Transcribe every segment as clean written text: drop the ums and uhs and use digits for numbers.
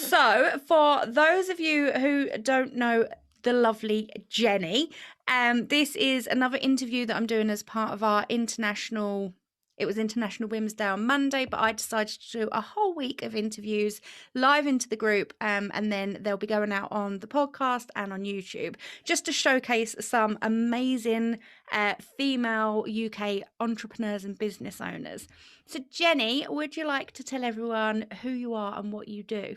So, for those of you who don't know the lovely Jenny, this is another interview that I'm doing as part of our international. It was International Women's Day on Monday, but I decided to do a whole week of interviews live into the group, and then they'll be going out on the podcast and on YouTube just to showcase some amazing female UK entrepreneurs and business owners. So, Jenny, would you like to tell everyone who you are and what you do?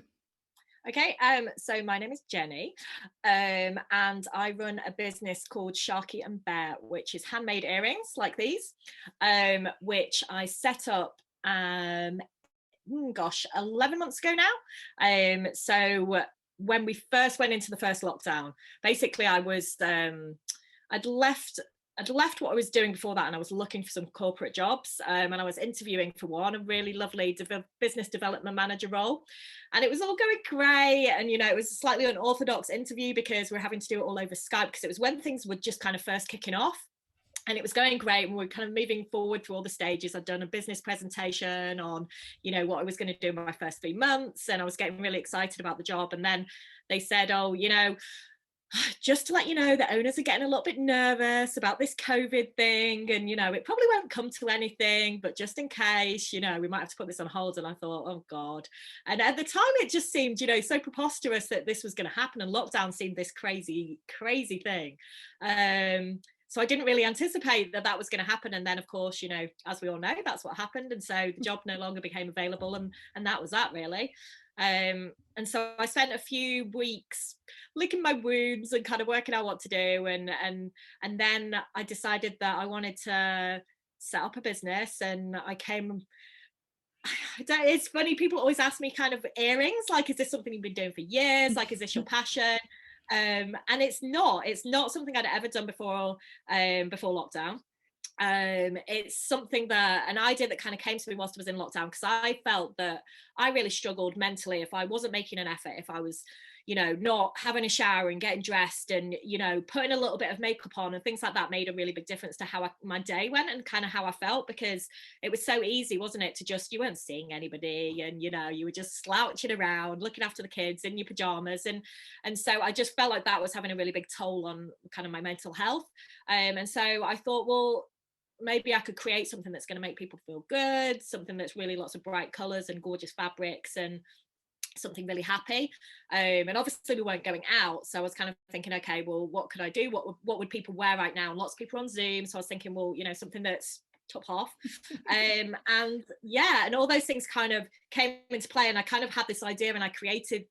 Okay, so my name is Jenny, and I run a business called Sharkie and Bear, which is handmade earrings like these, which I set up, 11 months ago now. So when we first went into the first lockdown, basically I'd left I'd left what I was doing before that, and I was looking for some corporate jobs, and I was interviewing for one, a really lovely business development manager role, and it was all going great. And it was a slightly unorthodox interview because we're having to do it all over Skype, because it was when things were just kind of first kicking off. And it was going great, and we were kind of moving forward through all the stages. I'd done a business presentation on, what I was going to do in my first 3 months, and I was getting really excited about the job. And then they said, "Oh, just to let you know, the owners are getting a little bit nervous about this COVID thing, and it probably won't come to anything, but just in case, we might have to put this on hold." And I thought, oh God. And at the time it just seemed, so preposterous that this was going to happen, and lockdown seemed this crazy thing. So I didn't really anticipate that was going to happen. And then, of course, as we all know, that's what happened. And so the job no longer became available, and that was that, really. And so I spent a few weeks licking my wounds and kind of working out what to do. And then I decided that I wanted to set up a business, and it's funny, people always ask me kind of earrings, like, is this something you've been doing for years? Like, is this your passion? And it's not something I'd ever done before lockdown. It's something that, an idea that kind of came to me whilst I was in lockdown, because I felt that I really struggled mentally if I wasn't making an effort, if I was not having a shower and getting dressed, and putting a little bit of makeup on and things like that made a really big difference to how my day went and kind of how I felt, because it was so easy, wasn't it, to just, you weren't seeing anybody, and you were just slouching around looking after the kids in your pajamas, and so I just felt like that was having a really big toll on kind of my mental health. And so I thought, well, maybe I could create something that's going to make people feel good, something that's really lots of bright colors and gorgeous fabrics, and something really happy. And obviously we weren't going out, so I was kind of thinking, okay, well, what could I do? What would people wear right now? And lots of people are on Zoom, so I was thinking, well, something that's top half. And yeah, and all those things kind of came into play, and I kind of had this idea, and I created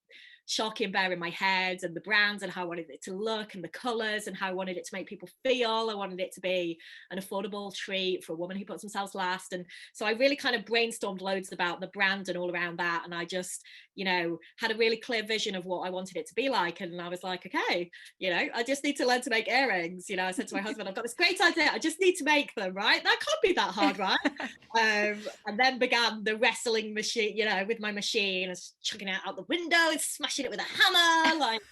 Sharky and Bear in my head, and the brands, and how I wanted it to look, and the colours, and how I wanted it to make people feel. I wanted it to be an affordable treat for a woman who puts themselves last. And so I really kind of brainstormed loads about the brand and all around that. And I just, had a really clear vision of what I wanted it to be like. And I was like, okay, I just need to learn to make earrings. I said to my husband, I've got this great idea, I just need to make them, right? That can't be that hard, right? And then began the wrestling machine, with my machine. I was chucking it out the window and smashing it with a hammer, like,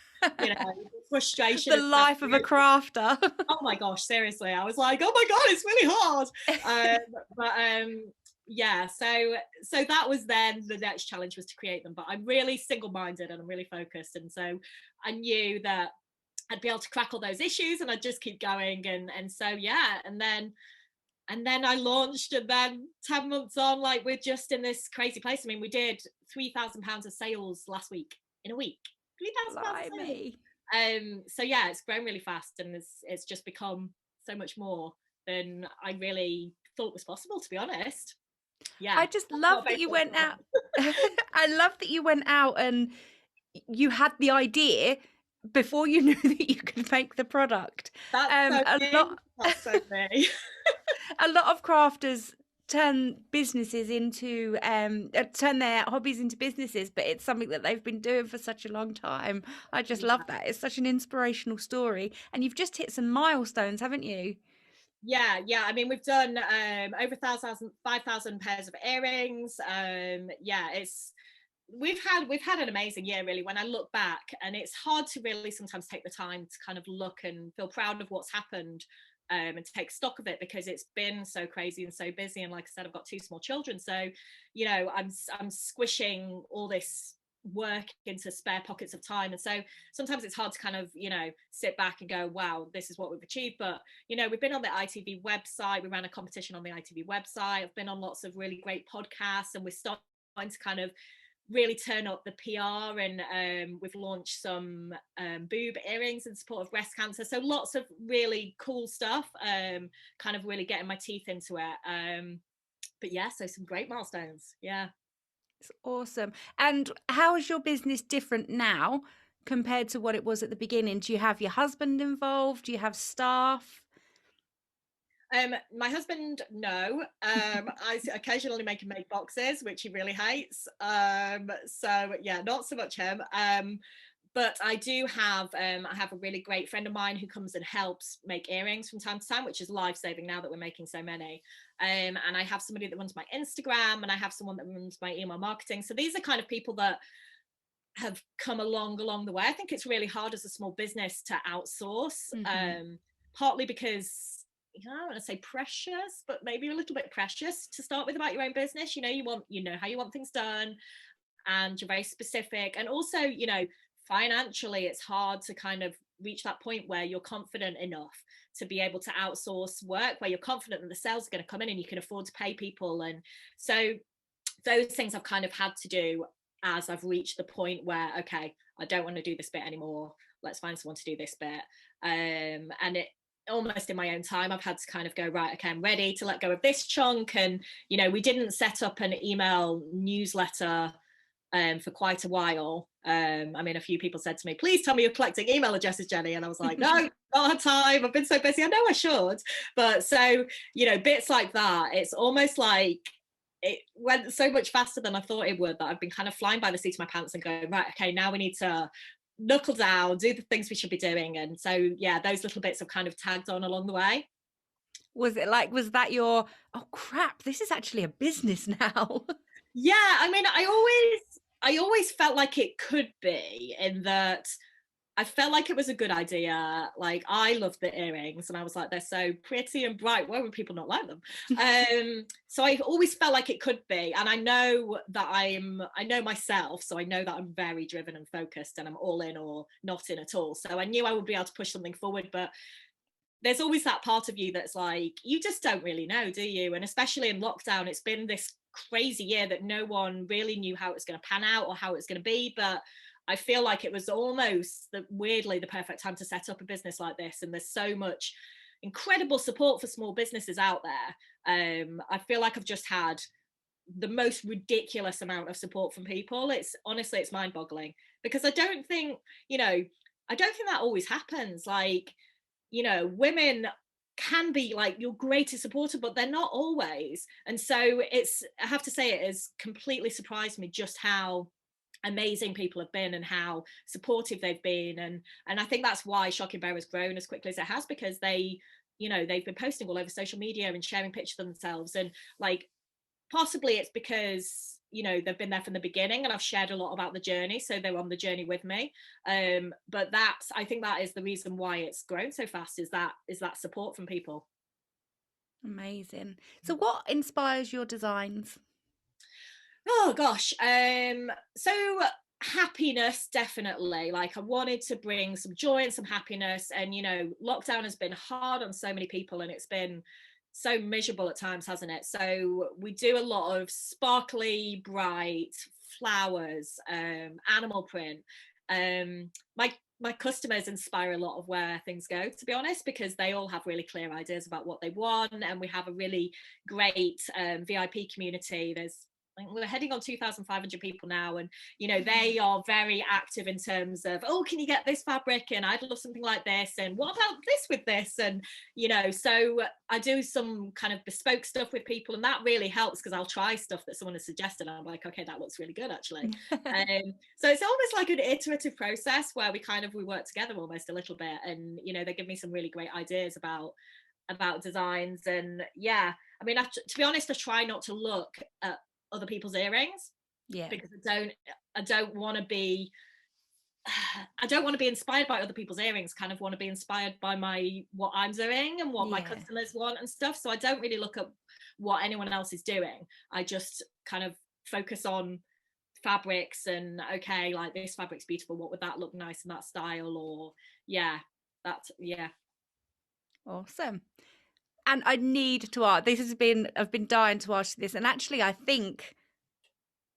frustration. The life of a crafter. Oh my gosh, seriously. I was like, oh my God, it's really hard. Yeah, so that was then the next challenge, was to create them. But I'm really single-minded, and I'm really focused. And so I knew that I'd be able to crack all those issues, and I'd just keep going. And so, yeah. And then I launched, and then 10 months on, like, we're just in this crazy place. I mean, we did £3,000 of sales last week, in a week. £3,000 of sales. So yeah, it's grown really fast, and it's just become so much more than I really thought was possible, to be honest. Yeah. I just love that you went out. I love that you went out and you had the idea before you knew that you could make the product. That's so A me. lot, That's so me. a lot of crafters turn turn their hobbies into businesses, but it's something that they've been doing for such a long time. I just love that. It's such an inspirational story, and you've just hit some milestones, haven't you? Yeah. I mean, we've done over 5,000 pairs of earrings. Yeah, we've had an amazing year, really, when I look back. And it's hard to really sometimes take the time to kind of look and feel proud of what's happened, and to take stock of it, because it's been so crazy and so busy. And like I said, I've got two small children, so I'm squishing all this work into spare pockets of time. And so sometimes it's hard to kind of, you know, sit back and go, wow, this is what we've achieved. But, you know, we've been on the ITV website. We ran a competition on the ITV website. I've been on lots of really great podcasts, and we're starting to kind of really turn up the PR, and we've launched some boob earrings in support of breast cancer. So lots of really cool stuff, kind of really getting my teeth into it. But yeah, so some great milestones. Yeah. It's awesome. And how is your business different now compared to what it was at the beginning? Do you have your husband involved? Do you have staff? My husband, no. I occasionally make him make boxes, which he really hates. So yeah, not so much him. But I do have I have a really great friend of mine who comes and helps make earrings from time to time, which is life-saving now that we're making so many. And I have somebody that runs my Instagram, and I have someone that runs my email marketing. So these are kind of people that have come along the way. I think it's really hard as a small business to outsource, partly because, you know, I don't want to say precious, but maybe a little bit precious to start with about your own business. You know, you know how you want things done, and you're very specific. And also, you know, financially, it's hard to kind of reach that point where you're confident enough to be able to outsource work, where you're confident that the sales are going to come in and you can afford to pay people. And so those things I've kind of had to do as I've reached the point where, okay, I don't want to do this bit anymore. Let's find someone to do this bit. And it almost in my own time, I've had to kind of go, right, okay, I'm ready to let go of this chunk. And, you know, we didn't set up an email newsletter for quite a while. I mean, a few people said to me, please tell me you're collecting email addresses, Jenny. And I was like, no, not had time. I've been so busy. I know I should. But so, you know, bits like that, it's almost like it went so much faster than I thought it would, that I've been kind of flying by the seat of my pants and going, right, okay, now we need to knuckle down, do the things we should be doing. And so, yeah, those little bits have kind of tagged on along the way. Was it like, was that your, oh crap, this is actually a business now? Yeah, I mean, I always felt like it could be, in that I felt like it was a good idea. Like, I loved the earrings, and I was like, they're so pretty and bright. Why would people not like them? So I always felt like it could be. And I know that I know myself. So I know that I'm very driven and focused, and I'm all in or not in at all. So I knew I would be able to push something forward. But there's always that part of you that's like, you just don't really know, do you? And especially in lockdown, it's been this crazy year that no one really knew how it was going to pan out or how it's going to be. But I feel like it was almost weirdly the perfect time to set up a business like this. And there's so much incredible support for small businesses out there. I feel like I've just had the most ridiculous amount of support from people. It's honestly, it's mind boggling, because I don't think that always happens. Like, you know, women can be like your greatest supporter, but they're not always. And so I have to say, it has completely surprised me just how amazing people have been and how supportive they've been. And I think that's why Sharkie and Bear has grown as quickly as it has, because they've been posting all over social media and sharing pictures of themselves. And like, possibly it's because, you know, they've been there from the beginning, and I've shared a lot about the journey, so they're on the journey with me. But I think that is the reason why it's grown so fast, is that support from people. Amazing. So what inspires your designs? Oh gosh, so happiness, definitely. Like, I wanted to bring some joy and some happiness. And, you know, lockdown has been hard on so many people, and it's been so miserable at times, hasn't it? So we do a lot of sparkly, bright flowers, animal print. My customers inspire a lot of where things go, to be honest, because they all have really clear ideas about what they want, and we have a really great VIP community. We're heading on 2,500 people now, and, you know, they are very active in terms of, oh, can you get this fabric, and I'd love something like this, and what about this with this? And, you know, so I do some kind of bespoke stuff with people, and that really helps, because I'll try stuff that someone has suggested, and I'm like, okay, that looks really good, actually. So it's almost like an iterative process where we work together almost a little bit, and, you know, they give me some really great ideas about designs. And yeah, I mean, to be honest, I try not to look at other people's earrings, Yeah. because I don't want to be inspired by other people's earrings. Kind of want to be inspired by what I'm doing and what my customers want and stuff. So I don't really look at what anyone else is doing. I just kind of focus on fabrics and, okay, like this fabric's beautiful, what would that look nice in that style, or yeah, that's yeah. Awesome. And I need to ask, I've been dying to ask you this, and actually I think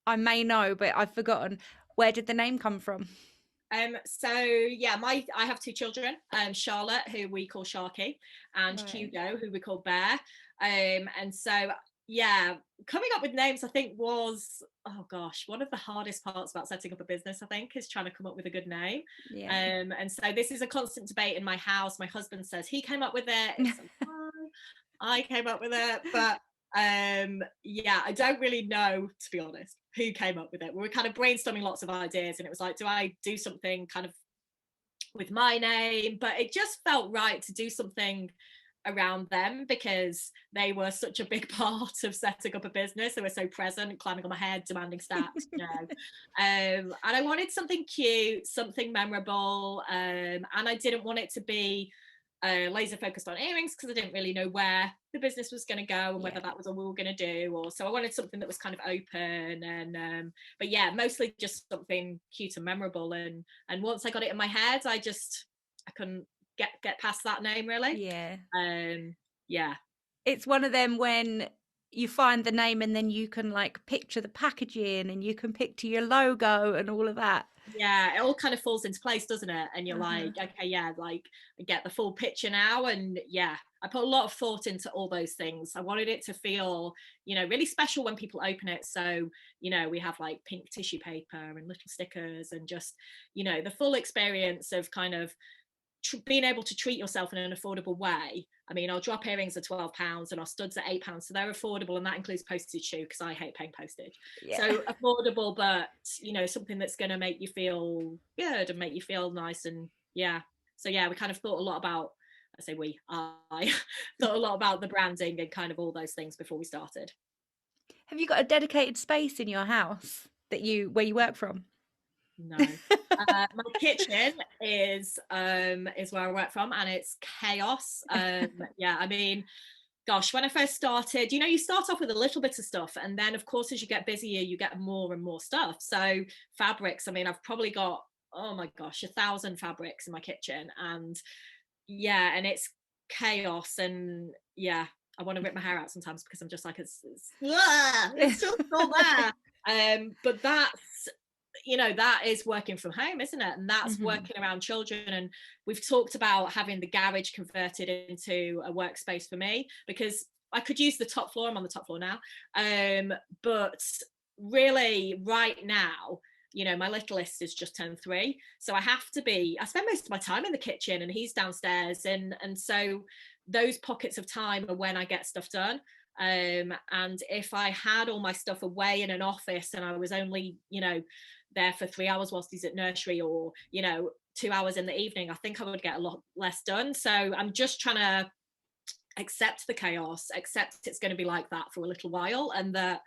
I may know, but I've forgotten. Where did the name come from? So yeah, I have two children, Charlotte, who we call Sharkie, and Right. Hugo, who we call Bear. And so yeah, coming up with names, I think, was, oh gosh, one of the hardest parts about setting up a business, I think, is trying to come up with a good name. Yeah. And so this is a constant debate in my house. My husband says he came up with it. It's like, "Oh, I came up with it," but yeah, I don't really know, to be honest, who came up with it. We were kind of brainstorming lots of ideas, and it was like, do I do something kind of with my name? But it just felt right to do something around them, because they were such a big part of setting up a business. They were so present, climbing on my head, demanding stats, you know. And I wanted something cute, something memorable, and I didn't want it to be laser focused on earrings, because I didn't really know where the business was going to go and whether Yeah. that was all we were going to do, or so I wanted something that was kind of open, and but yeah, mostly just something cute and memorable. And once I got it in my head, I couldn't get past that name, really. Yeah. Yeah. It's one of them when you find the name and then you can like picture the packaging and you can picture your logo and all of that. Yeah, it all kind of falls into place, doesn't it? And you're Uh-huh. like, okay, yeah, like I get the full picture now. And yeah, I put a lot of thought into all those things. I wanted it to feel, really special when people open it. So, we have like pink tissue paper and little stickers, and just, the full experience of kind of being able to treat yourself in an affordable way. I mean, our drop earrings are £12 and our studs are £8, so they're affordable, and that includes postage too, because I hate paying postage. Yeah. So affordable, but something that's going to make you feel good and make you feel nice. And yeah, so yeah, we kind of thought a lot about, I thought a lot about the branding and kind of all those things before we started. Have you got a dedicated space in your house where you work from? No. My kitchen is where I work from, and it's chaos. Yeah, I mean, gosh, when I first started, you start off with a little bit of stuff, and then of course as you get busier you get more and more stuff. So fabrics, I mean, I've probably got, oh my gosh, 1,000 fabrics in my kitchen, and yeah, and it's chaos. And yeah, I want to rip my hair out sometimes, because I'm just like, it's just all there. But that's, that is working from home, isn't it? And that's Mhm. working around children. And we've talked about having the garage converted into a workspace for me, because I could use the top floor. I'm on the top floor now. But really right now, my littlest is just turned 3. So I spend most of my time in the kitchen, and he's downstairs. And so those pockets of time are when I get stuff done. And if I had all my stuff away in an office and I was only, there for 3 hours whilst he's at nursery, or 2 hours in the evening, I think I would get a lot less done. So I'm just trying to accept the chaos, accept it's going to be like that for a little while, and that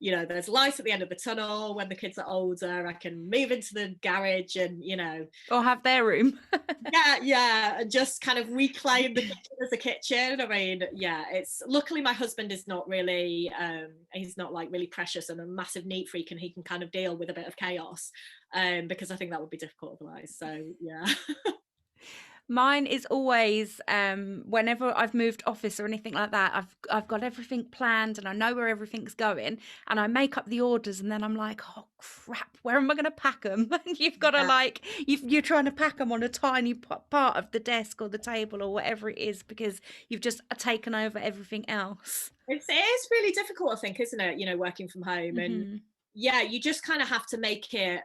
there's light at the end of the tunnel. When the kids are older, I can move into the garage and Or have their room. yeah, and just kind of reclaim the kitchen as a kitchen. I mean, yeah, it's, luckily my husband is not really he's not like really precious and a massive neat freak, and he can kind of deal with a bit of chaos, because I think that would be difficult otherwise. So yeah. Mine is always whenever I've moved office or anything like that, I've got everything planned and I know where everything's going, and I make up the orders, and then I'm like, oh crap, where am I going to pack them? And you've got to Yeah. like you're trying to pack them on a tiny part of the desk or the table or whatever it is, because you've just taken over everything else. It is really difficult, I think, isn't it? Working from home. And Hmm. yeah, you just kind of have to make it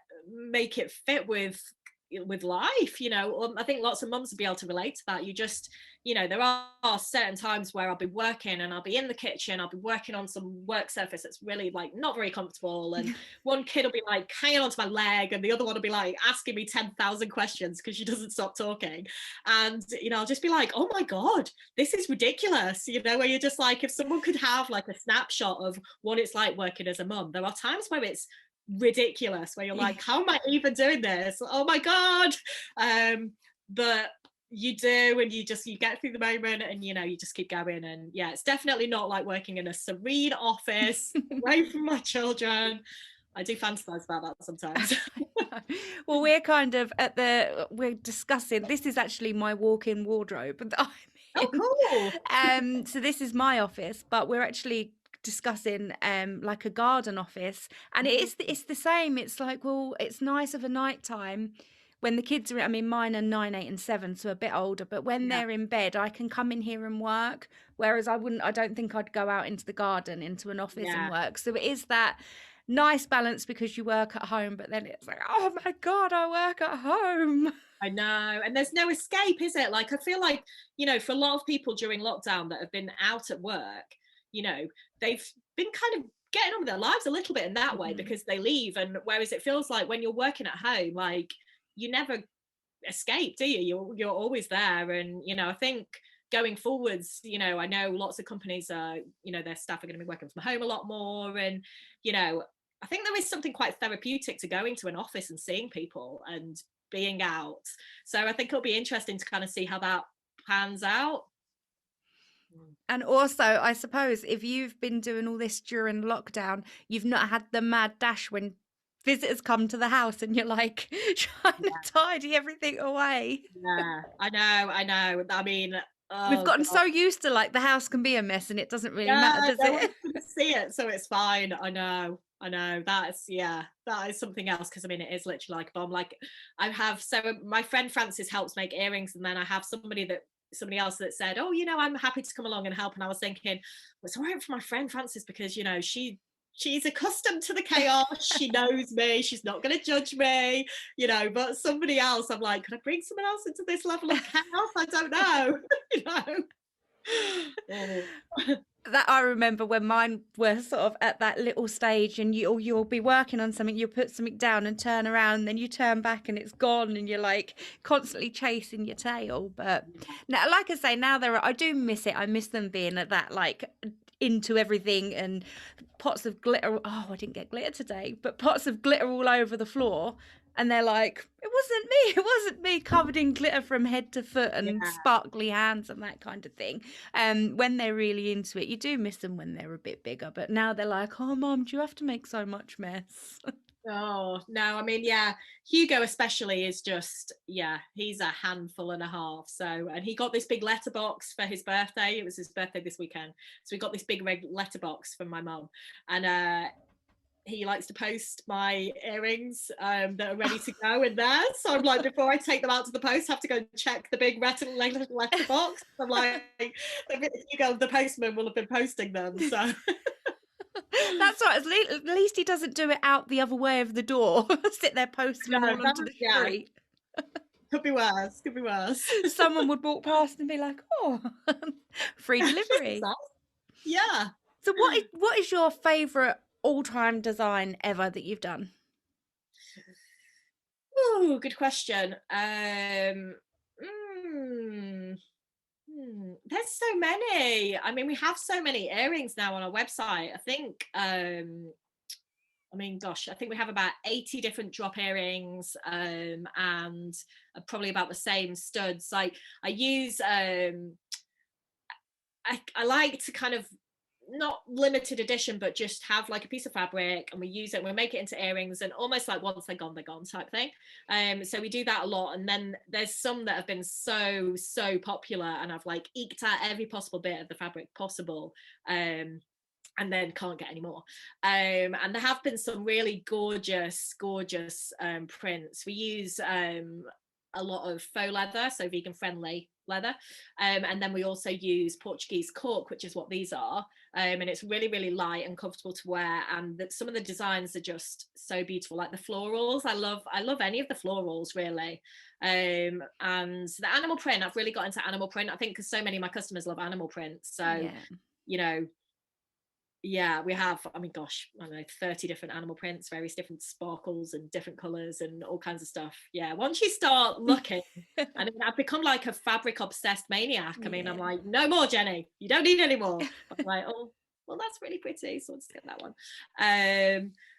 fit with life. I think lots of mums will be able to relate to that. You just, there are certain times where I'll be working and I'll be in the kitchen, I'll be working on some work surface that's really like not very comfortable, and one kid will be like hanging onto my leg, and the other one will be like asking me 10,000 questions because she doesn't stop talking. And I'll just be like, oh my god, this is ridiculous. Where you're just like, if someone could have like a snapshot of what it's like working as a mum, there are times where it's ridiculous, where you're like, how am I even doing this? Oh my god. But you do, and you get through the moment, and you just keep going. And yeah, it's definitely not like working in a serene office away from my children. I do fantasize about that sometimes. Well, we're kind of we're discussing, this is actually my walk-in wardrobe that I'm Oh, in. cool. So this is my office, but we're actually discussing like a garden office, and Oh, it's the same. It's like, well, it's nice of a night time when the kids are, I mean, mine are 9, 8 and 7, so a bit older, but when yeah, they're in bed, I can come in here and work, whereas I don't think I'd go out into the garden, into an office and yeah. work. So it is that nice balance, because you work at home, but then it's like, oh my God, I work at home. I know. And there's no escape, is it? Like, I feel like, for a lot of people during lockdown that have been out at work, they've been kind of getting on with their lives a little bit in that way Mhm. because they leave. And whereas it feels like when you're working at home, like you never escape, do you? You're always there. And, I think going forwards, I know lots of companies are, their staff are going to be working from home a lot more. And, I think there is something quite therapeutic to going to an office and seeing people and being out. So I think it'll be interesting to kind of see how that pans out. And also, I suppose if you've been doing all this during lockdown, you've not had the mad dash when visitors come to the house and you're like trying to tidy everything away. Yeah, I know. I mean, We've oh gotten god. so used to, like, the house can be a mess and it doesn't really matter, Yeah, does no it? one's gonna see it, so it's fine. I know. That is something else because I mean it is literally like a bomb. Like I have my friend Frances helps make earrings, and then I have somebody else that said, "Oh, I'm happy to come along and help." And I was thinking, well, it's all right for my friend Frances because she's accustomed to the chaos. She knows me. She's not going to judge me, But somebody else, I'm like, could I bring someone else into this level of chaos? I don't know, you know. Oh, That I remember when mine were sort of at that little stage, and you'll be working on something, you put something down and turn around, and then you turn back and it's gone, and you're like constantly chasing your tail. But now, like I say, now I do miss it. I miss them being at that, like, into everything, and pots of glitter. Oh, I didn't get glitter today, but pots of glitter all over the floor. And they're like, it wasn't me. It wasn't me, covered in glitter from head to foot and yeah. sparkly hands and that kind of thing. When they're really into it, you do miss them when they're a bit bigger. But now they're like, oh, Mum, do you have to make so much mess? Oh, no, I mean, yeah, Hugo especially is just, yeah, he's a handful and a half. So, and he got this big letterbox for his birthday. It was his birthday this weekend. So we got this big red letterbox from my mum. And he likes to post my earrings that are ready to go in there. So I'm like, before I take them out to the post, I have to go and check the big letterbox. I'm like, Hugo, the postman will have been posting them. So That's right. At least he doesn't do it out the other way of the door. Sit there posting them no, all onto the yeah, street. could be worse. Could be worse. Someone would walk past and be like, oh, free delivery. Yeah. So what is your favourite all-time design ever that you've done? Oh, good question. Hmm, there's so many. I mean, we have so many earrings now on our website. I think, I mean, gosh, I think we have about 80 different drop earrings, and probably about the same studs. Like I use, I like to kind of not limited edition, but just have like a piece of fabric and we use it and we make it into earrings, and almost like once they're gone type thing. So we do that a lot. And then there's some that have been so popular, and I've like eked out every possible bit of the fabric possible, and then can't get any more. And there have been some really gorgeous prints. We use a lot of faux leather, so vegan friendly leather, and then we also use Portuguese cork, which is what these are, and it's really light and comfortable to wear, and some of the designs are just so beautiful, like the florals. I love any of the florals really, and the animal print, I've really got into animal print, I think, because so many of my customers love animal print. So Yeah. you know yeah, we have, I mean, gosh, I don't know, 30 different animal prints, various different sparkles and different colors and all kinds of stuff. Yeah, once you start looking, I mean, I've become like a fabric obsessed maniac. I mean, I'm Yeah. like, no more, Jenny, you don't need any more. I'm like, oh, well, that's really pretty, so I'll just get that one.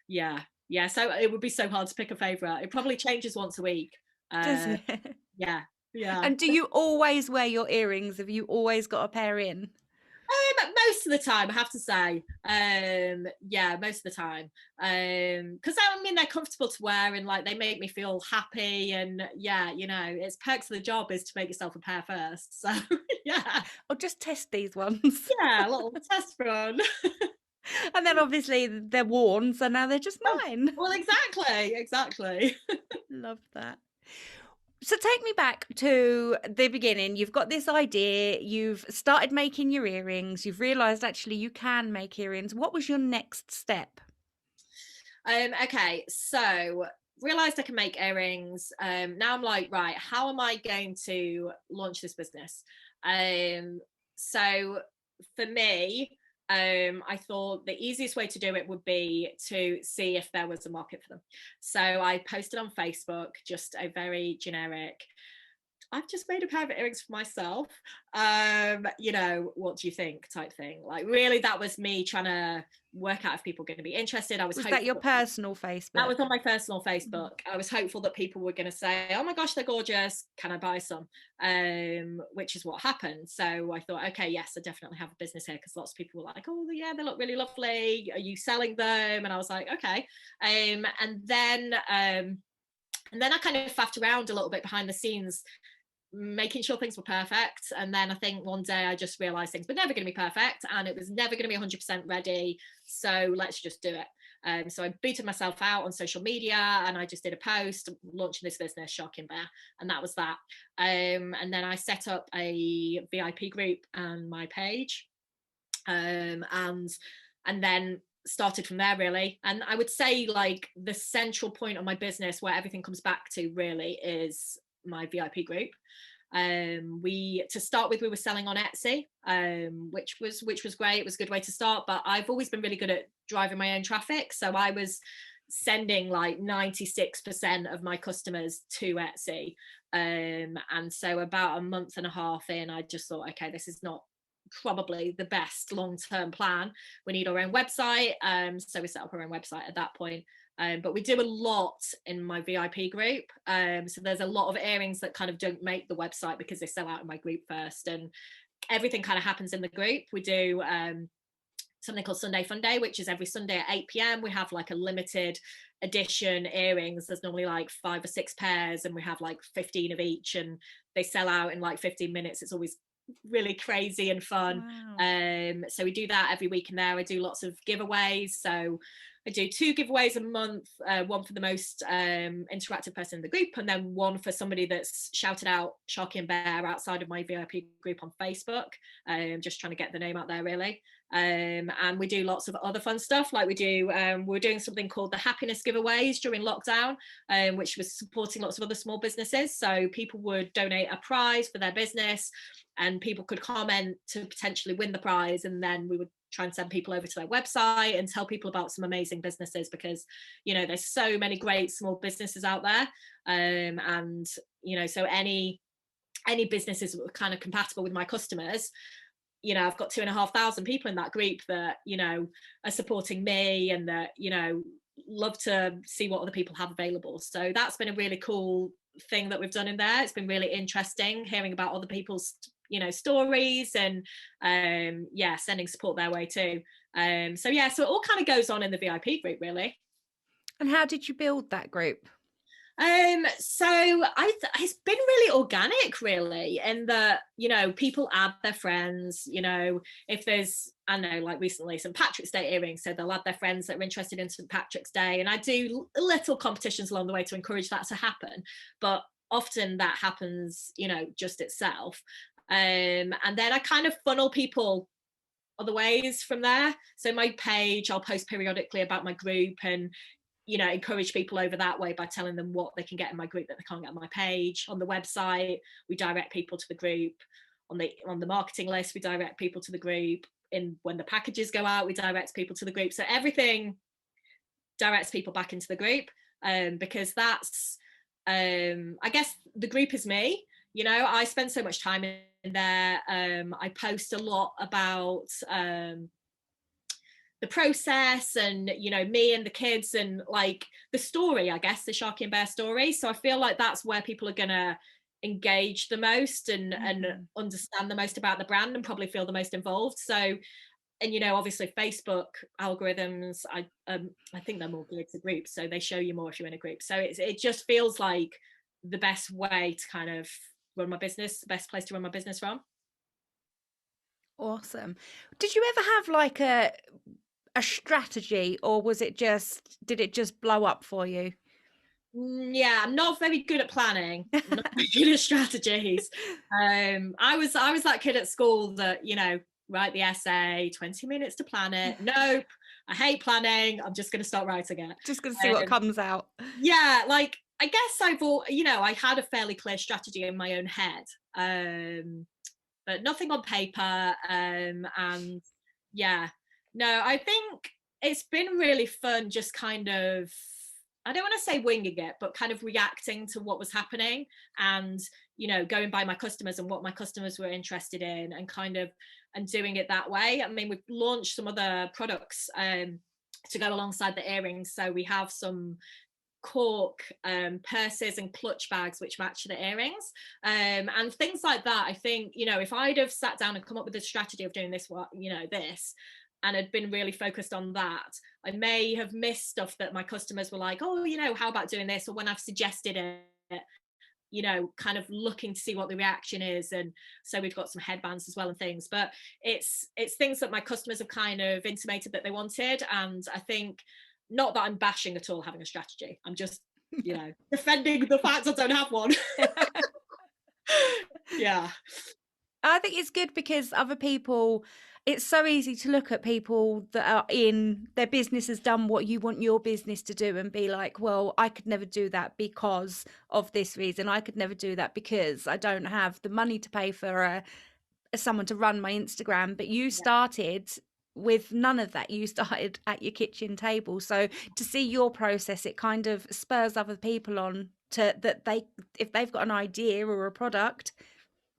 Yeah, so it would be so hard to pick a favorite. It probably changes once a week. Does uh it? yeah. And do you always wear your earrings? Have you always got a pair in? Most of the time, I have to say. Yeah, most of the time. Because I mean, they're comfortable to wear and like they make me feel happy. And yeah, you know, it's perks of the job is to make yourself a pair first. So yeah, Or just test these ones. yeah, a little test run. And then obviously they're worn, so now they're just Oh, mine. well, exactly. Love that. So take me back to the beginning. You've got this idea, you've started making your earrings, you've realised actually you can make earrings. What was your next step? Okay, so realized I can make earrings. Now I'm like, right, how am I going to launch this business? So for me, I thought the easiest way to do it would be to see if there was a market for them. So I posted on Facebook just a very generic, I've just made a pair of earrings for myself. You know, what do you think? Type thing. Like, really, that was me trying to work out if people were going to be interested. I was Was that your hopeful. personal That Facebook? was on my personal Facebook. I was hopeful that people were going to say, "Oh my gosh, they're gorgeous. Can I buy some?" Which is what happened. So I thought, okay, yes, I definitely have a business here because lots of people were like, "Oh yeah, they look really lovely. Are you selling them?" And I was like, "Okay." And then I kind of faffed around a little bit behind the scenes, making sure things were perfect. And then I think one day I just realized things were never going to be perfect and it was never going to be 100% ready. So let's just do it. So I booted myself out on social media and I just did a post launching this business, Sharkie and Bear, and that was that. And then I set up a VIP group and my page, and then started from there really. And I would say like the central point of my business where everything comes back to really is my VIP group. We to start with, we were selling on Etsy, which was great. It was a good way to start, but I've always been really good at driving my own traffic. So I was sending like 96% of my customers to Etsy. And so about a month and a half in, I just thought, okay, this is not probably the best long-term plan. We need our own website. So we set up our own website at that point. But we do a lot in my VIP group. So there's a lot of earrings that kind of don't make the website because they sell out in my group first, and everything kind of happens in the group. We do something called Sunday Fun Day, which is every Sunday at 8 p.m. We have like a limited edition earrings. There's normally like 5 or 6 pairs, and we have like 15 of each, and they sell out in like 15 minutes. It's always really crazy and fun. Wow. So we do that every week in there. I do lots of giveaways. So I do 2 giveaways a month, one for the most interactive person in the group, and then one for somebody that's shouted out Sharkie and Bear outside of my VIP group on Facebook. Just trying to get the name out there really. And we do lots of other fun stuff, like we're doing something called the happiness giveaways during lockdown, which was supporting lots of other small businesses. So people would donate a prize for their business and people could comment to potentially win the prize, and then we would try and send people over to their website and tell people about some amazing businesses, because you know there's so many great small businesses out there. And you know, so any businesses that were kind of compatible with my customers, you know, I've got 2,500 people in that group that, you know, are supporting me and that, you know, love to see what other people have available. So that's been a really cool thing that we've done in there. It's been really interesting hearing about other people's, you know, stories, and yeah, sending support their way too. So yeah, so it all kind of goes on in the VIP group really. And how did you build that group? It's been really organic really, in that, you know, people add their friends, you know, if there's, I know, like recently St. Patrick's Day earrings, so they'll add their friends that are interested in St. Patrick's Day, and I do little competitions along the way to encourage that to happen, but often that happens, you know, just itself. And then I kind of funnel people other ways from there. So my page, I'll post periodically about my group and, you know, encourage people over that way by telling them what they can get in my group that they can't get on my page. On the website, we direct people to the group. On the marketing list, we direct people to the group. In when the packages go out, we direct people to the group. So everything directs people back into the group, because that's, I guess the group is me. You know, I spend so much time in there. I post a lot about the process and, you know, me and the kids and like the story, I guess, the Sharkie and Bear story. So I feel like that's where people are gonna engage the most and Mhm. understand the most about the brand and probably feel the most involved. So, and you know, obviously Facebook algorithms, I think they're more geared to groups, so they show you more if you're in a group. So it just feels like the best way to kind of run my business, the best place to run my business from. Awesome. Did you ever have like a strategy, or was it just, did it just blow up for you? Yeah, I'm not very good at planning. I'm not very good at strategies. I was that kid at school that, you know, write the essay, 20 minutes to plan it. Nope, I hate planning. I'm just going to start writing it. Just gonna see what Um, comes out. yeah, like I guess you know, I had a fairly clear strategy in my own head, but nothing on paper. And yeah, no, I think it's been really fun just kind of, I don't want to say winging it, but kind of reacting to what was happening and, you know, going by my customers and what my customers were interested in and kind of, and doing it that way. I mean, we've launched some other products to go alongside the earrings. So we have some cork purses and clutch bags which match the earrings, and things like that. I think, you know, if I'd have sat down and come up with a strategy of doing this, what, you know, this, and had been really focused on that, I may have missed stuff that my customers were like, oh, you know, how about doing this? Or when I've suggested it, you know, kind of looking to see what the reaction is. And so we've got some headbands as well and things, but it's things that my customers have kind of intimated that they wanted. And I think, not that I'm bashing at all having a strategy, I'm just, you know, defending the fact I don't have one. Yeah. I think it's good because other people, it's so easy to look at people that are in their business has done what you want your business to do and be like, well, I could never do that because of this reason. I could never do that because I don't have the money to pay for someone to run my Instagram. But you Yeah. started with none of that. You started at your kitchen table. So to see your process, it kind of spurs other people on to that they, if they've got an idea or a product,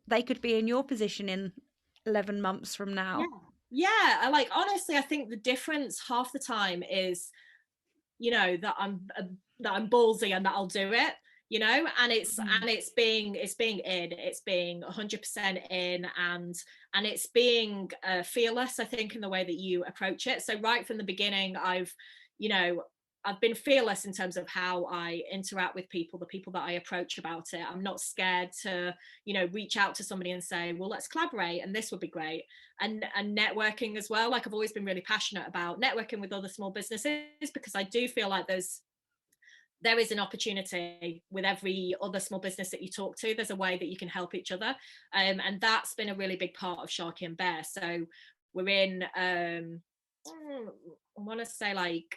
they could be in your position in 11 months from Yeah. now. Yeah. I like, honestly, I think the difference half the time is, you know, that I'm ballsy and that I'll do it, you know. And Mhm. it's being 100% in, and it's being fearless, I think, in the way that you approach it. So right from the beginning, you know, I've been fearless in terms of how I interact with people, the people that I approach about it. I'm not scared to, you know, reach out to somebody and say, well, let's collaborate and this would be great. And networking as well. Like, I've always been really passionate about networking with other small businesses, because I do feel like there is an opportunity with every other small business that you talk to. There's a way that you can help each other, and that's been a really big part of Sharkie and Bear. So we're in I want to say like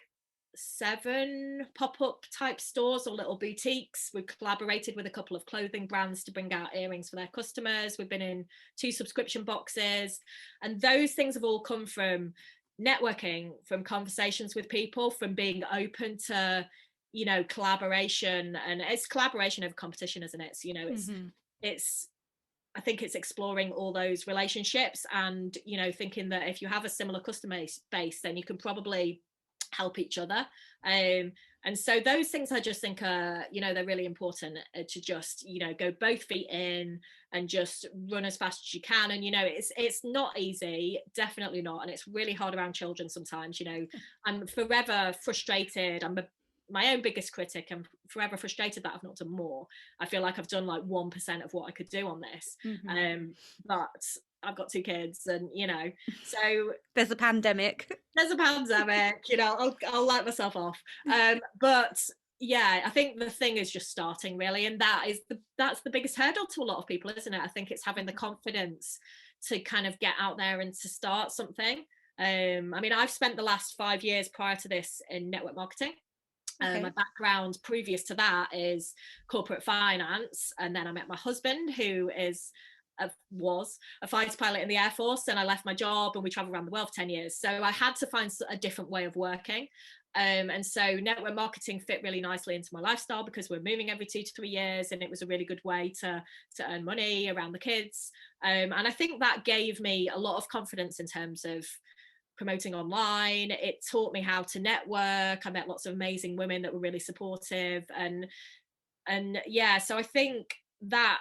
7 pop-up type stores or little boutiques. We've collaborated with a couple of clothing brands to bring out earrings for their customers. We've been in 2 subscription boxes, and those things have all come from networking, from conversations with people, from being open to, you know, collaboration. And it's collaboration over competition, isn't it? So, you know, Mhm. it's I think it's exploring all those relationships and, you know, thinking that if you have a similar customer base, then you can probably help each other. And so those things, I just think are, you know, they're really important, to just, you know, go both feet in and just run as fast as you can. And, you know, it's not easy, definitely not. And it's really hard around children sometimes. You know, I'm forever frustrated. My own biggest critic. I'm forever frustrated that I've not done more. I feel like I've done like 1% of what I could do on this. Mhm. But I've got 2 kids, and, you know, so There's a pandemic. there's a pandemic, you know, I'll let myself off. But yeah, I think the thing is just starting, really, and that's the biggest hurdle to a lot of people, isn't it? I think it's having the confidence to kind of get out there and to start something. I mean, I've spent the last 5 years prior to this in network marketing. My Okay. background previous to that is corporate finance, and then I met my husband, who was a fighter pilot in the Air Force, and I left my job and we traveled around the world for 10 years. So I had to find a different way of working. And so network marketing fit really nicely into my lifestyle, because we're moving every 2 to 3 years, and it was a really good way to earn money around the kids. And I think that gave me a lot of confidence in terms of promoting online. It taught me how to network. I met lots of amazing women that were really supportive, and yeah, so I think that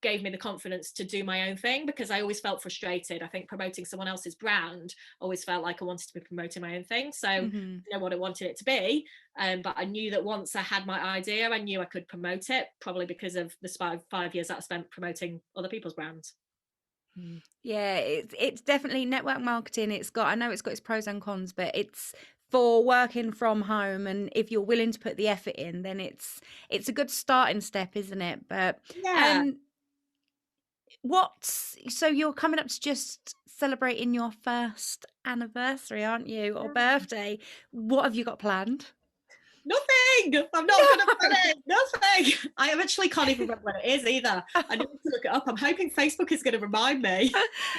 gave me the confidence to do my own thing, because I always felt frustrated. I think promoting someone else's brand always felt like I wanted to be promoting my own thing. So I Mhm. know what I wanted it to be. But I knew that once I had my idea, I knew I could promote it, probably because of the 5 years that I spent promoting other people's brands. Yeah, it's definitely network marketing. I know it's got its pros and cons, but it's for working from home, and if you're willing to put the effort in, then it's a good starting step, isn't it? But Yeah. um so you're coming up to just celebrating your first anniversary, aren't you? Or birthday. What have you got planned? Nothing. I'm not good at planning. Nothing. I eventually can't even remember when it is either. I need to look it up. I'm hoping Facebook is going to remind me.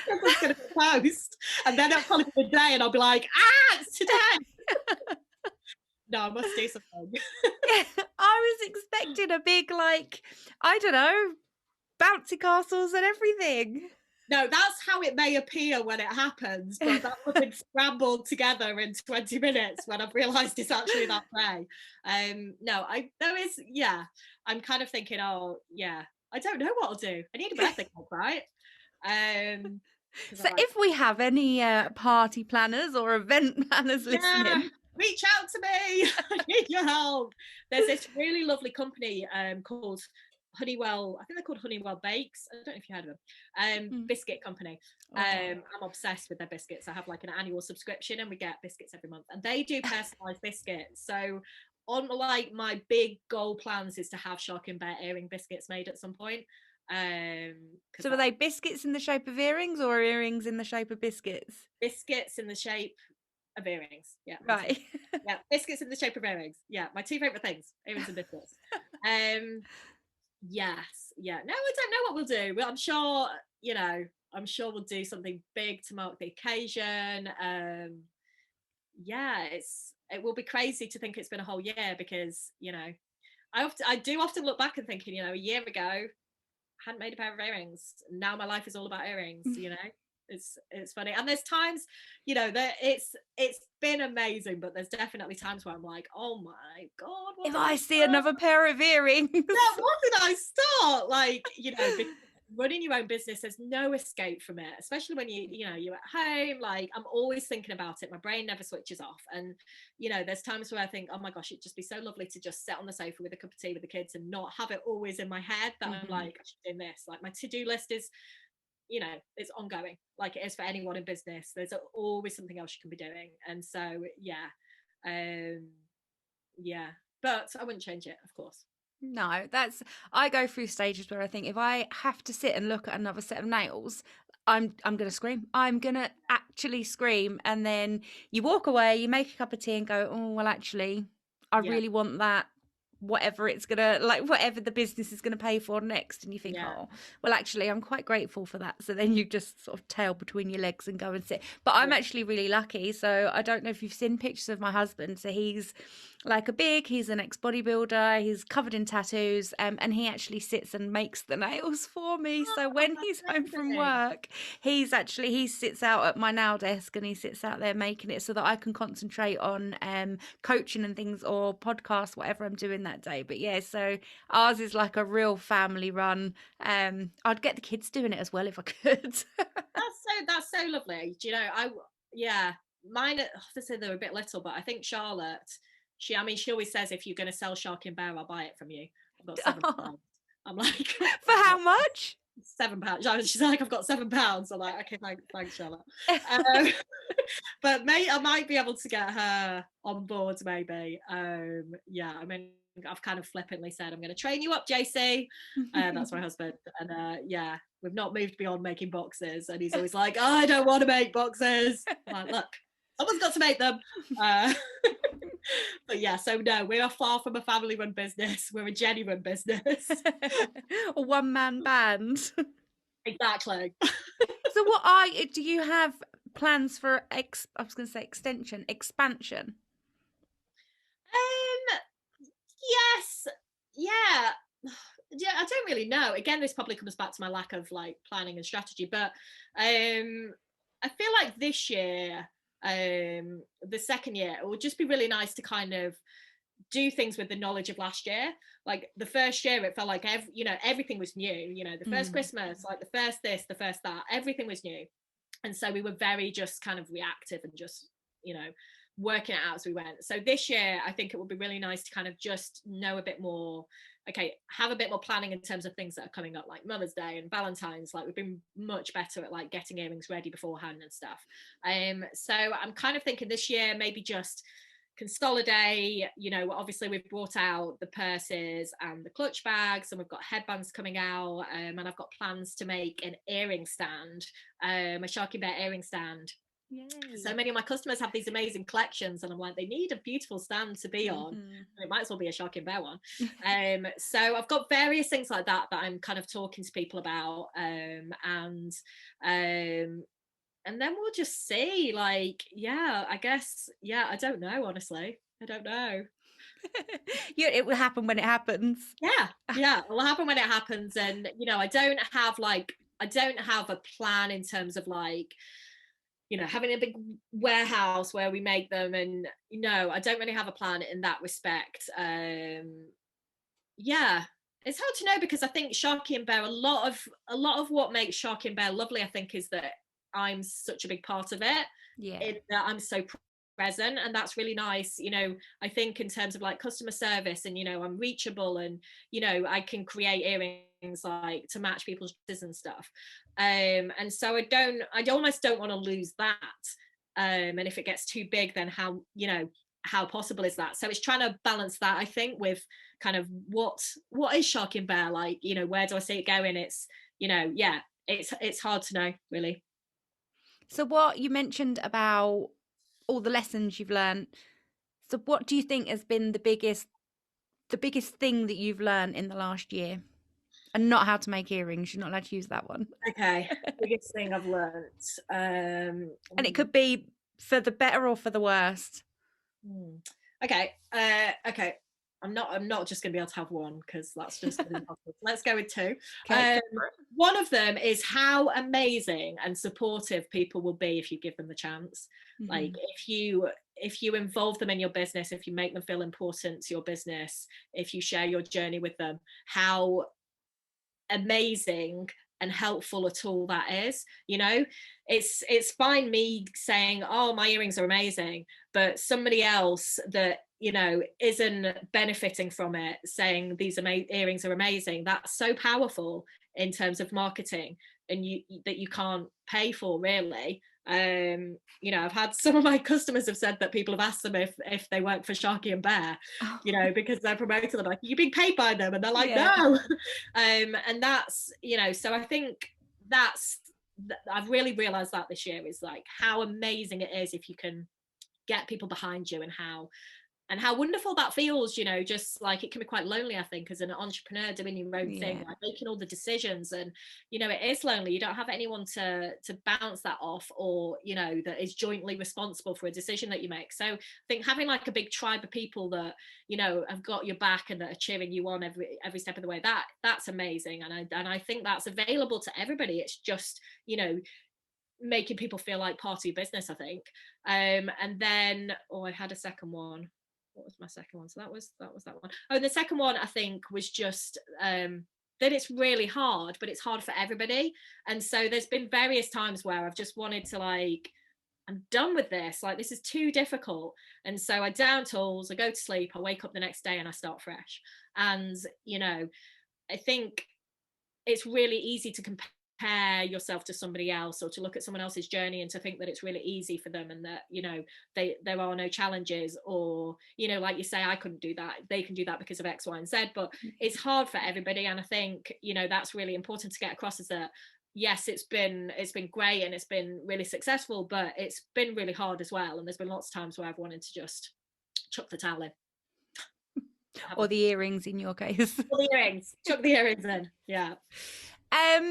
Someone's going to post, and then it'll probably be the day, and I'll be like, it's today. No, I must do something. Yeah, I was expecting a big, like, I don't know, bouncy castles and everything. No, that's how it may appear when it happens, but that would have been scrambled together in 20 minutes when I've realised it's actually that way. No, yeah, I'm kind of thinking, oh, yeah, I don't know what I'll do. I need a birthday cake, right? Because I'm So like, if we have any party planners or event planners yeah, listening. reach out to me. I need your help. There's this really lovely company called Honeywell. I think they're called Honeywell Bakes. I don't know if you heard of them. Biscuit company. Oh. I'm obsessed with their biscuits. I have like an annual subscription, and we get biscuits every month. And they do personalised biscuits. So on like my big goal plans is to have Sharkie and Bear earring biscuits made at some point. So are they biscuits in the shape of earrings or earrings in the shape of biscuits? Biscuits in the shape of earrings. Yeah, Right. yeah, biscuits in the shape of earrings. Yeah, my two favorite things: earrings and biscuits. Yes, yeah. No, I don't know what we'll do. Well, I'm sure we'll do something big to mark the occasion. Yeah, it will be crazy to think it's been a whole year, because I do often look back and thinking, a year ago, I hadn't made a pair of earrings. Now my life is all about earrings. It's funny, and there's times, that it's been amazing, but there's definitely times where I'm like, oh my god, what If did I I see start? another pair of earrings. Yeah, what did I start? Like, because running your own business, there's no escape from it, especially when you're at home. Like, I'm always thinking about it. My brain never switches off. And, there's times where I think, oh my gosh, it'd just be so lovely to just sit on the sofa with a cup of tea with the kids and not have it always in my head that I'm like, I should do this. Like, my to-do list is, it's ongoing, like it is for anyone in business. There's always something else you can be doing. And so, yeah. Yeah. But I wouldn't change it, of course. No, I go through stages where I think if I have to sit and look at another set of nails, I'm gonna scream. I'm gonna actually scream, and then you walk away, you make a cup of tea, and go, oh well, actually, I Yeah. really want that. Whatever the business is going to pay for next, and you think, Yeah. oh well, actually I'm quite grateful for that. So then you just sort of tail between your legs and go and sit. But I'm Yeah. actually really lucky. So I don't know if you've seen pictures of my husband. So he's he's an ex-bodybuilder, he's covered in tattoos, and he actually sits and makes the nails for me. So Oh, when he's that's home from amazing. work, he sits out at my nail desk, and he sits out there making it so that I can concentrate on coaching and things, or podcasts, whatever I'm doing that day. But yeah, so ours is like a real family run. I'd get the kids doing it as well if I could. That's so lovely. Do you know, yeah, mine obviously they're a bit little, but I think Charlotte, she always says, if you're going to sell Shark and Bear, I'll buy it from you. I've got £7. I'm like, For how much? £7. She's like, I've got £7. I'm like, okay, thanks, Charlotte. Um, but I might be able to get her on board, maybe. Yeah, I mean, I've kind of flippantly said, I'm going to train you up, JC. That's my husband. And yeah, we've not moved beyond making boxes. And he's always like, oh, I don't want to make boxes. I'm like, look, someone's got to make them. But yeah, so no, we are far from a family run business. We're a Jenny run business. A one-man band. Exactly. So do you have plans for I was going to say expansion? Yes, yeah. Yeah, I don't really know. Again, this probably comes back to my lack of like planning and strategy, but I feel like this year, the second year, it would just be really nice to kind of do things with the knowledge of last year. Like the first year, it felt like everything was new. The first Christmas, like the first this, the first that, everything was new. And so we were very just kind of reactive and just working it out as we went. So this year, I think it would be really nice to kind of just know a bit more. Okay, have a bit more planning in terms of things that are coming up, like Mother's Day and Valentine's. Like we've been much better at like getting earrings ready beforehand and stuff. So I'm kind of thinking this year maybe just consolidate. Obviously we've brought out the purses and the clutch bags, and we've got headbands coming out, and I've got plans to make an earring stand, a Sharkie Bear earring stand. Yay. So many of my customers have these amazing collections, and I'm like, they need a beautiful stand to be on. And it might as well be a Sharkie and Bear one. So I've got various things like that I'm kind of talking to people about, and then we'll just see. Like, I guess, I don't know, honestly. I don't know. It will happen when it happens. It will happen when it happens. And I don't have a plan in terms of like having a big warehouse where we make them, and I don't really have a plan in that respect. It's hard to know, because I think Sharkie and Bear, a lot of what makes Sharkie and Bear lovely, I think, is that I'm such a big part of it. In that I'm so present, and that's really nice. I think in terms of like customer service, and I'm reachable, and I can create earrings like to match people's dresses and stuff, and so I almost don't want to lose that, and if it gets too big, then how possible is that? So it's trying to balance that, I think, with kind of what is Sharkie and Bear like, where do I see it going? It's it's hard to know, really. So what you mentioned about all the lessons you've learned, so what do you think has been the biggest thing that you've learned in the last year? And not how to make earrings, you're not allowed to use that one. Okay. Biggest thing I've learned, and it could be for the better or for the worst. Okay. I'm not just gonna be able to have one, because that's just impossible. Let's go with two. Okay. One of them is how amazing and supportive people will be if you give them the chance. Like if you involve them in your business, if you make them feel important to your business, if you share your journey with them, how amazing and helpful a tool that is. It's fine me saying, oh, my earrings are amazing, but somebody else that isn't benefiting from it saying these earrings are amazing, that's so powerful in terms of marketing, and that you can't pay for, really. I've had some of my customers have said that people have asked them if they work for Sharkie and Bear, because they're promoting them, like, you're being paid by them, and they're like, no. And that's, so I think I've really realized that this year, is like how amazing it is if you can get people behind you, and how wonderful that feels. Just like, it can be quite lonely, I think, as an entrepreneur doing your own thing, like making all the decisions, and it is lonely. You don't have anyone to bounce that off, or that is jointly responsible for a decision that you make. So I think having like a big tribe of people that have got your back and that are cheering you on every step of the way, that's amazing. And I think that's available to everybody. It's just making people feel like part of your business, I think. And then I had a second one. What was my second one? So that was that one. Oh, the second one, I think, was just that it's really hard, but it's hard for everybody. And so there's been various times where I've just wanted to, like, I'm done with this, like, this is too difficult. And so I down tools, I go to sleep, I wake up the next day, and I start fresh. And I think it's really easy to compare yourself to somebody else, or to look at someone else's journey and to think that it's really easy for them, and that there are no challenges, or like you say, I couldn't do that, they can do that because of X, Y, and Z. But it's hard for everybody, and I think that's really important to get across, is that yes, it's been great and it's been really successful, but it's been really hard as well. And there's been lots of times where I've wanted to just chuck the towel in. Or the earrings, in your case. Or the earrings, chuck the earrings in. Yeah.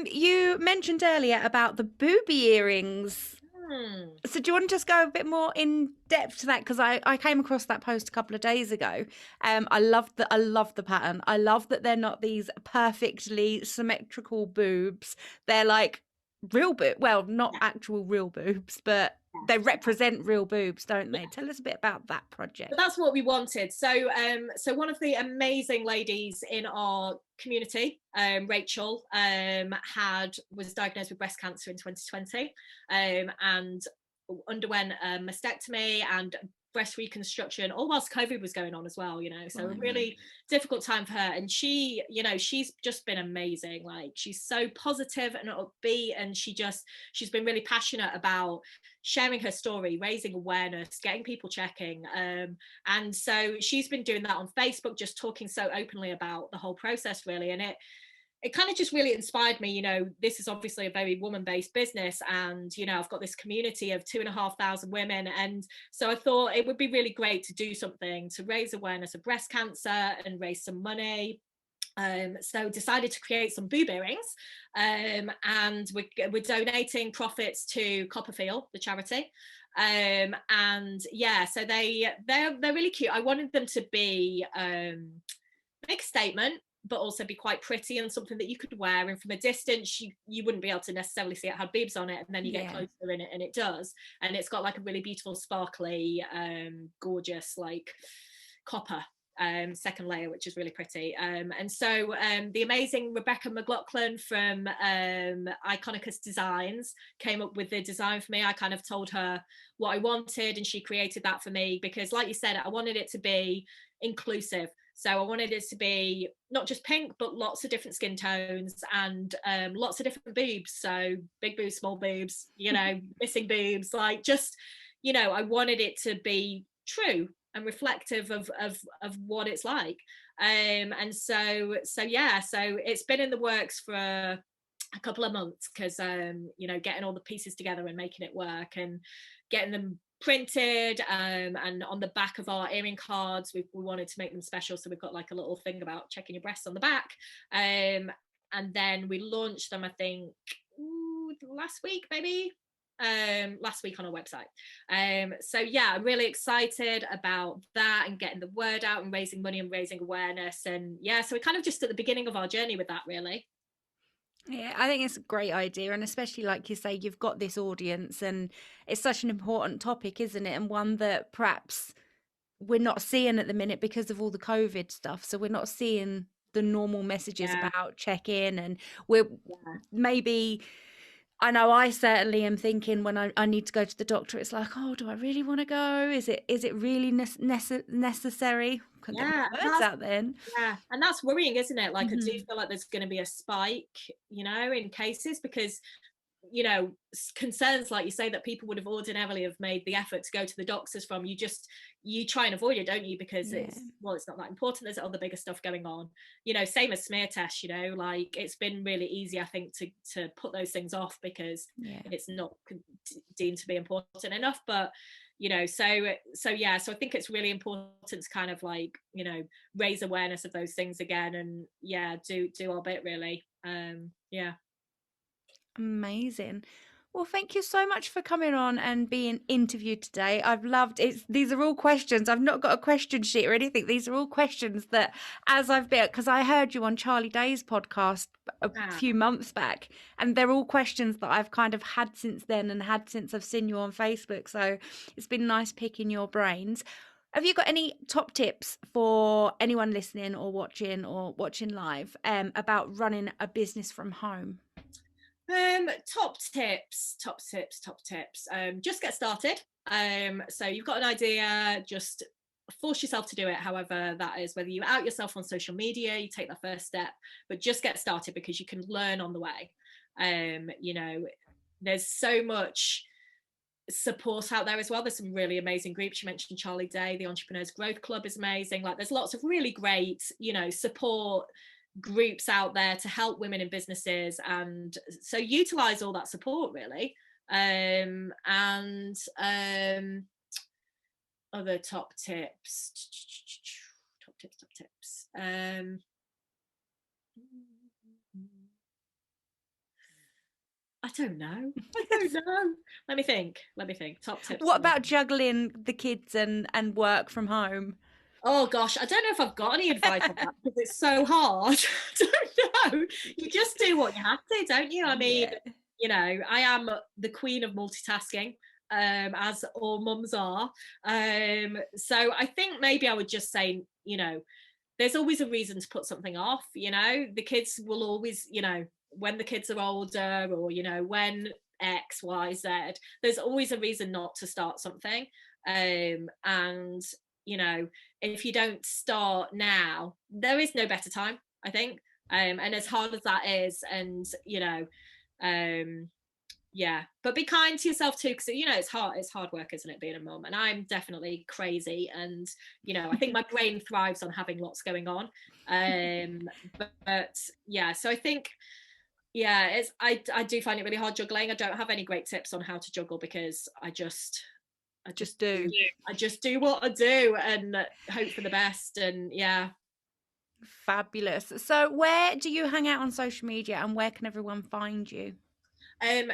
You mentioned earlier about the Booby earrings. So do you want to just go a bit more in depth to that? Because I came across that post a couple of days ago. I love the pattern. I love that they're not these perfectly symmetrical boobs. They're like real boob. Well, not actual real boobs, but they represent real boobs, don't they? Tell us a bit about that But project. that's what we wanted. So one of the amazing ladies in our community, Rachel, was diagnosed with breast cancer in 2020, and underwent a mastectomy and breast reconstruction, all whilst COVID was going on as well, so a really difficult time for her. And she, she's just been amazing. Like, she's so positive and upbeat, and she's been really passionate about sharing her story, raising awareness, getting people checking. And so she's been doing that on Facebook, just talking so openly about the whole process, really. And it kind of just really inspired me. This is obviously a very woman-based business, and I've got this community of 2,500 women, and so I thought it would be really great to do something to raise awareness of breast cancer and raise some money. So decided to create some boob earrings, and we're donating profits to Copperfield, the charity. And yeah, so they're really cute. I wanted them to be big statement, but also be quite pretty and something that you could wear, and from a distance you wouldn't be able to necessarily see it had boobs on it, and then you get closer in it and it does, and it's got like a really beautiful sparkly gorgeous like copper second layer, which is really pretty. And so the amazing Rebecca McLaughlin from Iconicus Designs came up with the design for me. I kind of told her what I wanted, and she created that for me, because like you said, I wanted it to be inclusive. So I wanted it to be not just pink, but lots of different skin tones, and lots of different boobs. So big boobs, small boobs, missing boobs, like just, I wanted it to be true and reflective of what it's like. And so yeah, so it's been in the works for a couple of months, because getting all the pieces together and making it work and getting them printed, and on the back of our earring cards we wanted to make them special, so we've got like a little thing about checking your breasts on the back, and then we launched them, I think last week on our website. So yeah, I'm really excited about that, and getting the word out and raising money and raising awareness. And yeah, so we're kind of just at the beginning of our journey with that, really. Yeah, I think it's a great idea. And especially, like you say, you've got this audience, and it's such an important topic, isn't it? And one that perhaps we're not seeing at the minute because of all the COVID stuff. So we're not seeing the normal messages about check in, and we're maybe, I know I certainly am thinking when I need to go to the doctor, it's like, oh, do I really want to go? Is it really necessary? Couldn't get my words out then. Yeah, and that's worrying, isn't it? Like, I do feel like there's going to be a spike, in cases, because concerns like you say that people would have ordinarily have made the effort to go to the doctors from, you try and avoid it, don't you? Because it's not that important. There's other bigger stuff going on, same as smear tests, like it's been really easy, I think, to put those things off, because it's not deemed to be important enough. But so yeah, so I think it's really important to kind of like raise awareness of those things again, and do our bit, really. Amazing. Well, thank you so much for coming on and being interviewed today. I've loved it. These are all questions. I've not got a question sheet or anything. These are all questions that, as I've been, because I heard you on Charlie Day's podcast a few months back, and they're all questions that I've kind of had since then, and had since I've seen you on Facebook. So it's been nice picking your brains. Have you got any top tips for anyone listening or watching live about running a business from home? Top tips. Just get started. So you've got an idea, just force yourself to do it, however that is, whether you out yourself on social media, you take that first step, but just get started, because you can learn on the way. There's so much support out there as well. There's some really amazing groups. You mentioned Charlie Day, the Entrepreneurs Growth Club is amazing. Like, there's lots of really great support groups out there to help women in businesses, and so utilize all that support, really. And other top tips. I don't know. Let me think. Top tips. What about juggling the kids and work from home? Oh gosh, I don't know if I've got any advice on that, because it's so hard. I don't know. You just do what you have to, don't you? I mean, I am the queen of multitasking. as all mums are. So I think maybe I would just say, there's always a reason to put something off. The kids will always, when the kids are older, or when X, Y, Z, there's always a reason not to start something. And if you don't start now, there is no better time, I think. And as hard as that is, and yeah, but be kind to yourself too, because it's hard work, isn't it, being a mum? And I'm definitely crazy, and I think my brain thrives on having lots going on. But yeah, so I think, yeah, I do find it really hard juggling. I don't have any great tips on how to juggle, because I just do. I just do what I do and hope for the best. And yeah. Fabulous. So where do you hang out on social media, and where can everyone find you?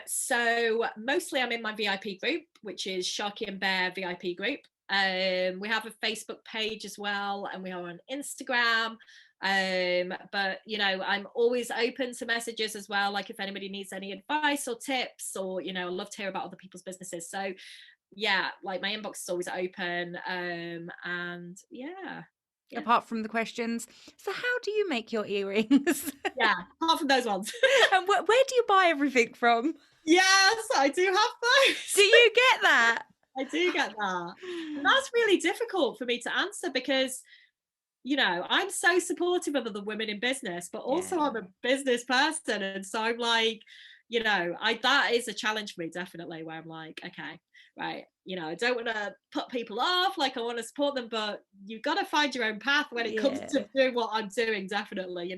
So mostly I'm in my VIP group, which is Sharkie and Bear VIP group. We have a Facebook page as well, and we are on Instagram. But I'm always open to messages as well, like if anybody needs any advice or tips, or I love to hear about other people's businesses. So yeah, like my inbox is always open. And yeah. Apart from the questions, so how do you make your earrings? Yeah, apart from those ones. And where do you buy everything from? Yes, I do have those. Do you get that? I do get that. And that's really difficult for me to answer, because I'm so supportive of other women in business, but also I'm a business person, and so I'm like, that is a challenge for me, definitely, where I'm like, okay, right, I don't want to put people off, like I want to support them, but you've got to find your own path when it comes to doing what I'm doing, definitely.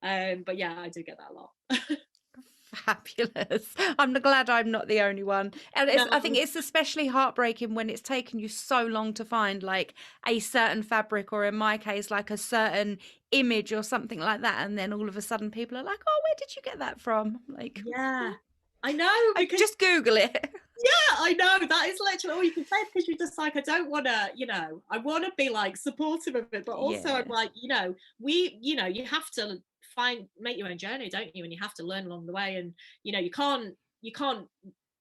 But yeah, I do get that a lot. Fabulous. I'm glad I'm not the only one. And I think it's especially heartbreaking when it's taken you so long to find like a certain fabric, or in my case, like a certain image or something like that. And then all of a sudden people are like, oh, where did you get that from? Like, yeah, I know. Because just Google it. Yeah, I know. That is literally all you can say, because you're just like, I don't want to, I want to be like supportive of it, but also I'm like, you have to make your own journey, don't you? And you have to learn along the way, and you can't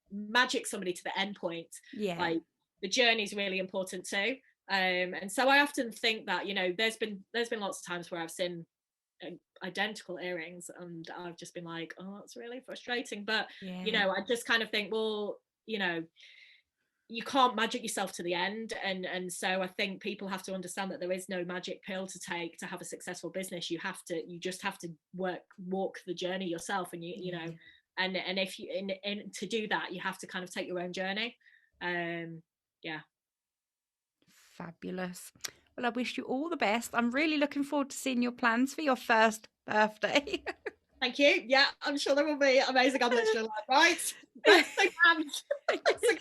magic somebody to the end point. Like the journey is really important too. And so I often think that there's been lots of times where I've seen identical earrings, and I've just been like, oh, it's really frustrating. But I just kind of think, well, you can't magic yourself to the end, and so I think people have to understand that there is no magic pill to take to have a successful business. You just have to walk the journey yourself, and and if you and to do that, you have to kind of take your own journey. Yeah. Fabulous. Well, I wish you all the best. I'm really looking forward to seeing your plans for your first birthday. Thank you. Yeah, I'm sure they will be amazing. I'm literally like, right, that's the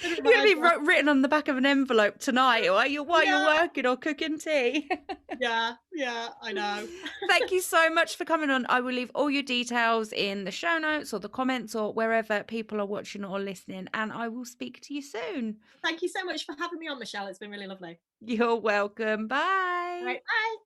You're going to be written on the back of an envelope tonight while you're working or cooking tea. Yeah, I know. Thank you so much for coming on. I will leave all your details in the show notes or the comments or wherever people are watching or listening, and I will speak to you soon. Thank you so much for having me on, Michelle. It's been really lovely. You're welcome. Bye. All right, bye.